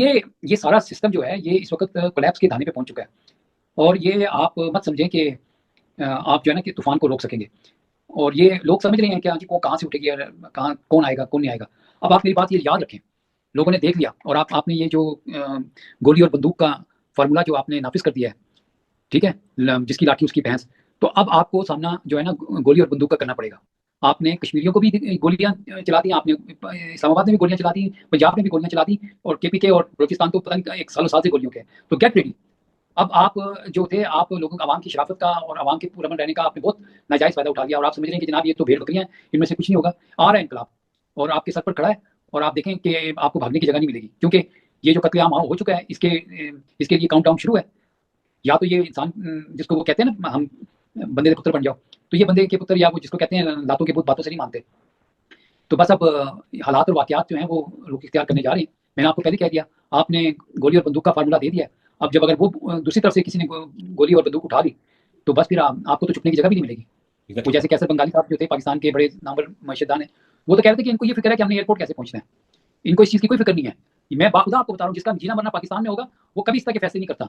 ये सारा सिस्टम जो है ये इस वक़्त कोलैप्स के धाने पे पहुँच चुका है और ये आप मत समझें कि आप जो है ना कि तूफ़ान को रोक सकेंगे और ये लोग समझ रहे हैं कि हाँ जी, वो कहाँ से उठेगी और कहाँ कौन आएगा, कौन नहीं आएगा। अब आप मेरी बात ये याद रखें, लोगों ने देख लिया और आपने ये जो गोली और बंदूक का फ़ॉर्मूला जो आपने नाफ़िज़ कर दिया है, ठीक है? जिसकी लाठी उसकी भैंस। तो अब आपको सामना जो है ना गोली और बंदूक का करना पड़ेगा। आपने कश्मीरियों को भी गोलियाँ चला दी, आपने इस्लामाबाद में भी गोलियाँ चला दी, पंजाब में भी गोलियाँ चला दी और केपीके और बलूचिस्तान तो पता नहीं एक सालों साल से गोलियों के हैं। तो गेट रेडी। अब आप जो थे, आप लोगों को आवाम की शराफ़त का और आवाम के पुरअमन रहने का आपने बहुत नाजायज़ फ़ायदा उठा लिया और आप समझ रहे हैं कि जनाब ये तो भेड़-बकरियाँ हैं, इनमें से कुछ नहीं होगा। आ रहा है इनकलाब और आपके सर पर खड़ा है और आप देखें कि आपको भागने की जगह नहीं मिलेगी क्योंकि ये जो कत्लेआम हो चुका है, इसके लिए काउंटडाउन शुरू है। या तो ये इंसान जिसको वो कहते हैं ना हम बंदे के पुत्र बन जाओ, तो ये बंदे के पुत्र या वो जिसको कहते हैं लातों के भूत बातों से नहीं मानते। तो बस अब हालात और वाक़यात जो हैं वो रुख इख्तियार करने जा रहे हैं। मैंने आपको पहले कह दिया, आपने गोली और बंदूक का फ़ॉर्मूला दे दिया है। अब जब अगर वो दूसरी तरफ से किसी ने गोली और बंदूक उठा ली, तो बस फिर आपको तो छुपने की जगह भी नहीं मिलेगी। वो जैसे कैसर बंगाली साहब जो थे पाकिस्तान के बड़े नामवर मशीदान हैं, वो तो कह रहे थे कि इनको ये फ़िक्र है कि हमने एयरपोर्ट कैसे पहुँचना है। इनको इस चीज़ की कोई फ़िक्र नहीं है। मैं बाखुदा आपको बता रहा हूँ जिसका जीना मरना पाकिस्तान में होगा, वो कभी इस तरह के फैसले नहीं करता